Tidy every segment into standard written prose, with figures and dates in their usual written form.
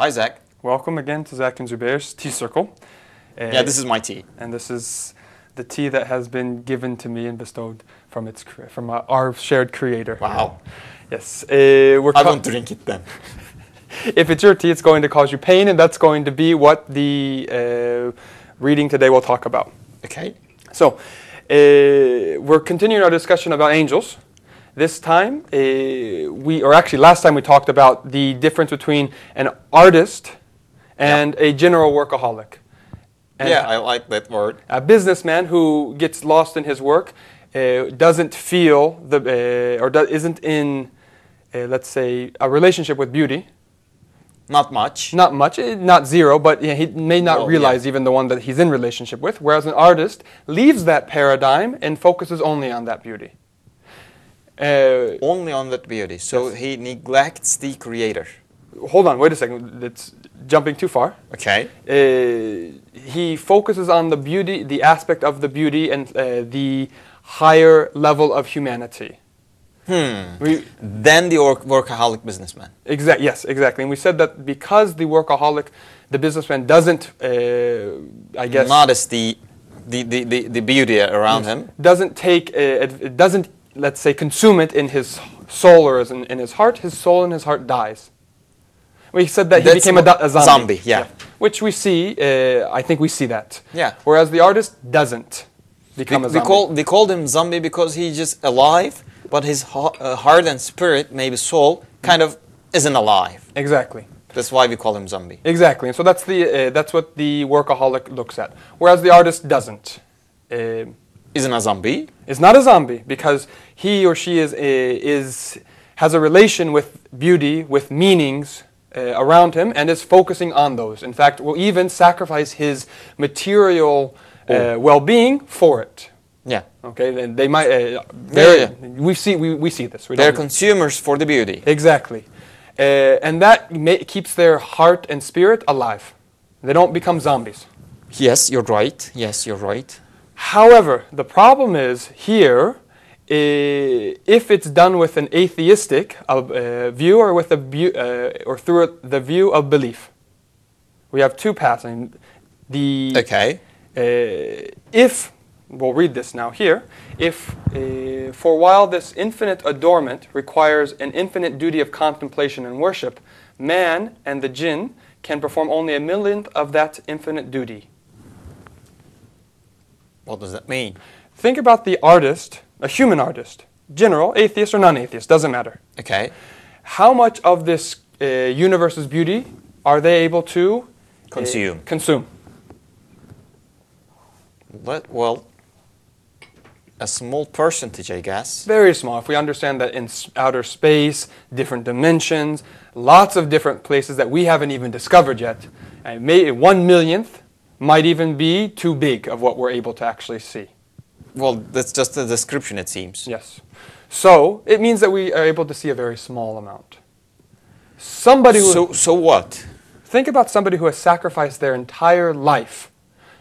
Hi, Zach. Welcome again to Zack and Zubeyir's Tea Circle. Yeah, this is my tea. And this is the tea that has been given to me and bestowed from our shared creator. Wow. Yes. I won't drink it then. If it's your tea, it's going to cause you pain, and that's going to be what the reading today will talk about. Okay. So, we're continuing our discussion about angels. This time, last time we talked about the difference between an artist and a general workaholic. And yeah, I like that word. A businessman who gets lost in his work doesn't feel isn't in, let's say, a relationship with beauty. Not much. Not much, not zero, but he may not realize even the one that he's in relationship with. Whereas an artist leaves that paradigm and focuses only on that beauty. Only on that beauty. So yes. He neglects the creator. Hold on, wait a second. It's jumping too far. Okay. He focuses on the beauty, the aspect of the beauty, and the higher level of humanity. Then the workaholic businessman. Yes, exactly. And we said that because the workaholic, the businessman doesn't, notice the beauty around him. Doesn't take, it doesn't, let's say, consume it in his soul or in his heart. His soul and his heart dies. We said that he became a zombie. Yeah. Which we see, I think we see that. Yeah. Whereas the artist doesn't become a zombie. They called him zombie because he's just alive, but his heart and spirit, maybe soul, kind of isn't alive. Exactly. That's why we call him zombie. Exactly. And so that's what the workaholic looks at. Whereas the artist doesn't. Isn't a zombie? Is not a zombie because he or she has a relation with beauty, with meanings around him, and is focusing on those. In fact, will even sacrifice his material well-being for it. Yeah. Okay. And they might. We see this. They're consumers for the beauty. Exactly, and that keeps their heart and spirit alive. They don't become zombies. Yes, you're right. Yes, you're right. However, the problem is here, if it's done with an atheistic view or with or through the view of belief. We have two paths. I mean, if we'll read this now here, if for while this infinite adornment requires an infinite duty of contemplation and worship, man and the jinn can perform only a millionth of that infinite duty. What does that mean? Think about the artist, a human artist, general, atheist or non-atheist, doesn't matter. Okay. How much of this universe's beauty are they able to consume? Well, a small percentage, I guess. Very small. If we understand that in outer space, different dimensions, lots of different places that we haven't even discovered yet, and 1/1,000,000th might even be too big of what we're able to actually see. Well, that's just a description, it seems. Yes. So, it means that we are able to see a very small amount. Somebody who... So what? Think about somebody who has sacrificed their entire life,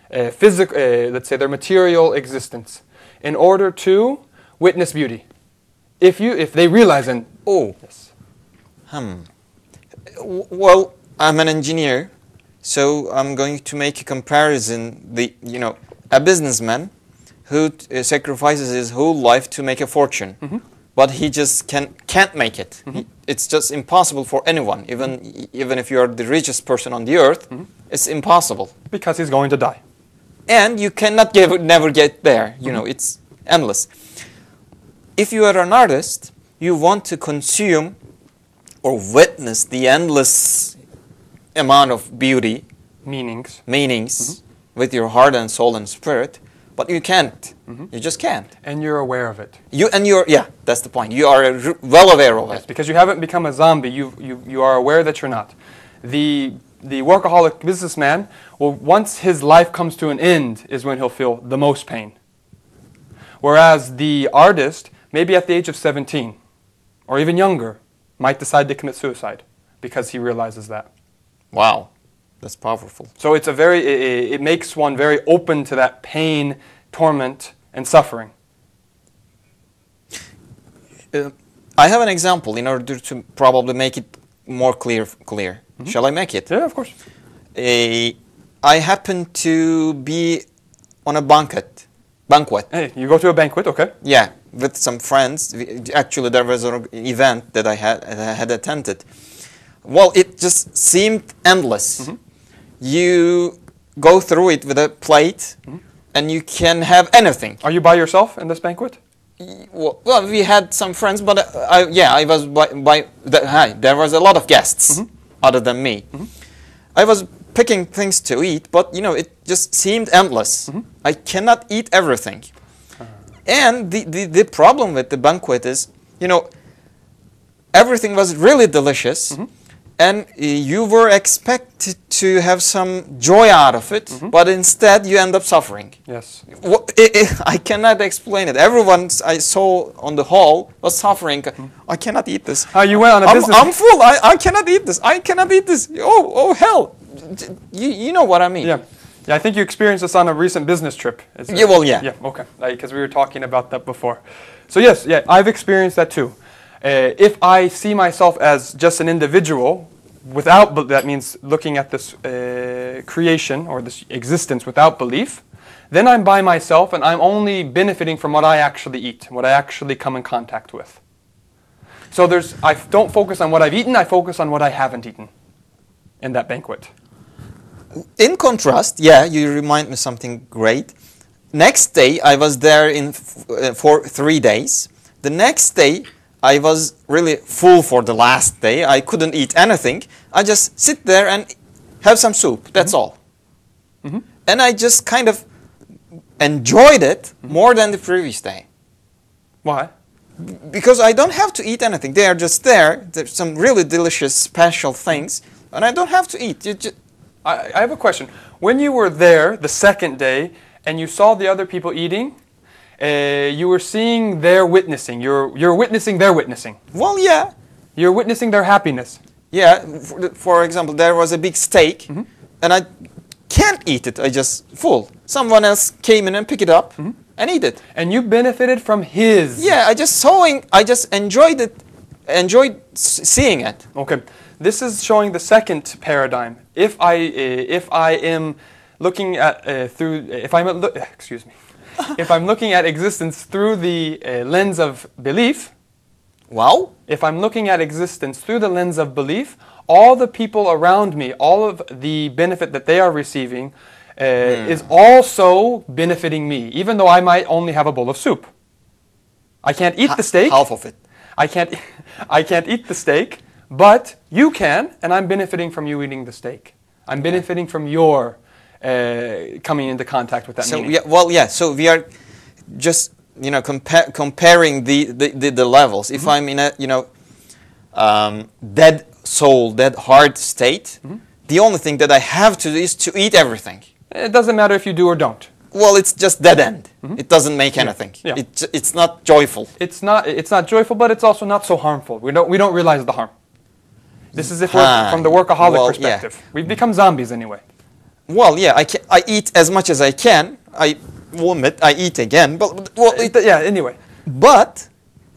let's say their material existence, in order to witness beauty. If they realize and... Oh. Yes. Well, I'm an engineer. So I'm going to make a comparison. A businessman who sacrifices his whole life to make a fortune, but he just can't make it. It's just impossible for anyone, even if you are the richest person on the earth. It's impossible because he's going to die, and you cannot never get there. It's endless. If you are an artist, you want to consume or witness the endless amount of beauty, meanings with your heart and soul and spirit, but you can't. You just can't. And you're aware of it. That's the point. You are well aware of it. Because you haven't become a zombie. You are aware that you're not. The workaholic businessman, once his life comes to an end, is when he'll feel the most pain. Whereas the artist, maybe at the age of 17, or even younger, might decide to commit suicide because he realizes that. Wow, that's powerful. So it makes one very open to that pain, torment, and suffering. I have an example in order to probably make it more clear. Shall I make it? Yeah, of course. I happen to be on a banquet. Hey, you go to a banquet, okay. Yeah, with some friends. Actually, there was an event that I had attended. Well, it just seemed endless. You go through it with a plate, and you can have anything. Are you by yourself in this banquet? Well, we had some friends, but I was there was a lot of guests other than me. I was picking things to eat, but it just seemed endless. I cannot eat everything. And the problem with the banquet is, everything was really delicious, and you were expected to have some joy out of it, but instead you end up suffering. Yes. I cannot explain it. Everyone I saw on the hall was suffering. I cannot eat this. You went on a business. I'm full. I cannot eat this. I cannot eat this. Oh hell. You know what I mean. Yeah. Yeah, I think you experienced this on a recent business trip. Yeah, well, yeah. Yeah, okay. Because we were talking about that before. So yes, yeah, I've experienced that too. If I see myself as just an individual, that means looking at this creation or this existence without belief, then I'm by myself and I'm only benefiting from what I actually eat, what I actually come in contact with. So I don't focus on what I've eaten, I focus on what I haven't eaten in that banquet. In contrast, yeah, you remind me something great. Next day, I was there for 3 days. The next day, I was really full for the last day. I couldn't eat anything. I just sit there and have some soup. That's all. And I just kind of enjoyed it more than the previous day. Why? Because I don't have to eat anything. They are just there. There's some really delicious, special things, and I don't have to eat. I have a question. When you were there the second day and you saw the other people eating, you were seeing their witnessing. You're witnessing their witnessing. Well, yeah. You're witnessing their happiness. Yeah. For example, there was a big steak, and I can't eat it. I just full. Someone else came in and picked it up and eat it. And you benefited from his. Yeah. I just enjoyed it. Enjoyed seeing it. Okay. This is showing the second paradigm. If I am looking at if I'm looking at existence through the lens of belief. Wow. If I'm looking at existence through the lens of belief, all the people around me, all of the benefit that they are receiving, is also benefiting me, even though I might only have a bowl of soup. I can't eat the steak. Half of it. I can't eat the steak. But you can, and I'm benefiting from you eating the steak. I'm benefiting from your coming into contact with that meaning. Yeah, so we are just comparing the levels. If I'm in a dead soul, dead heart state, the only thing that I have to do is to eat everything. It doesn't matter if you do or don't. Well, it's just dead end. It doesn't make anything. Yeah. It's not joyful. It's not joyful, but it's also not so harmful. We don't realize the harm. This is if we're from the workaholic perspective. Yeah. We've become zombies anyway. Well, yeah, I eat as much as I can. I will admit I eat again, but anyway. But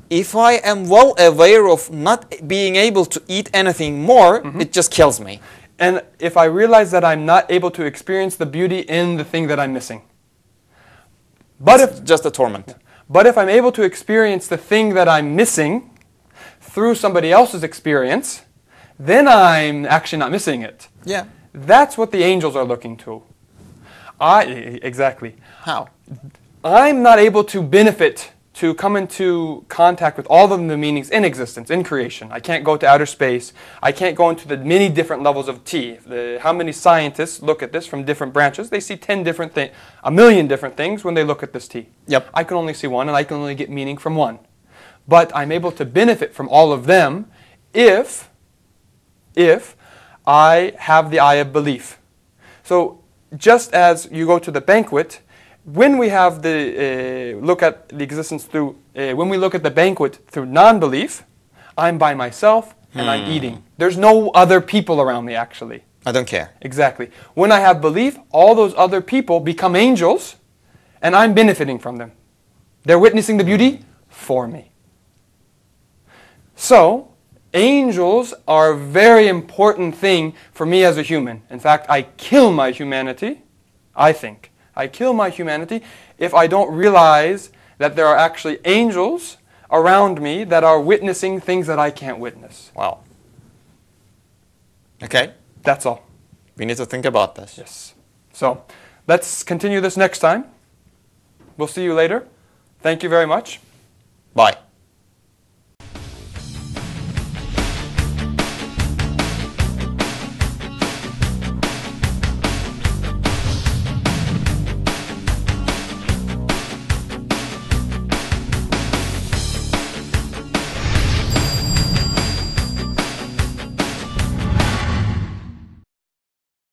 if I am well aware of not being able to eat anything more, it just kills me. And if I realize that I'm not able to experience the beauty in the thing that I'm missing. But it's just a torment. But if I'm able to experience the thing that I'm missing through somebody else's experience, then I'm actually not missing it. Yeah. That's what the angels are looking to. Exactly. How? I'm not able to benefit, to come into contact with all of the meanings in existence, in creation. I can't go to outer space. I can't go into the many different levels of tea. How many scientists look at this from different branches? They see 10 different things, a million different things when they look at this tea. Yep. I can only see one, and I can only get meaning from one. But I'm able to benefit from all of them if I have the eye of belief. So just as you go to the banquet, when we have the look at the existence through, when we look at the banquet through non-belief, I'm by myself and I'm eating. There's no other people around me actually. I don't care. Exactly. When I have belief, all those other people become angels and I'm benefiting from them. They're witnessing the beauty for me. So, angels are a very important thing for me as a human. In fact, I kill my humanity, I think. I kill my humanity if I don't realize that there are actually angels around me that are witnessing things that I can't witness. Wow. Okay. That's all. We need to think about this. Yes. So, let's continue this next time. We'll see you later. Thank you very much. Bye.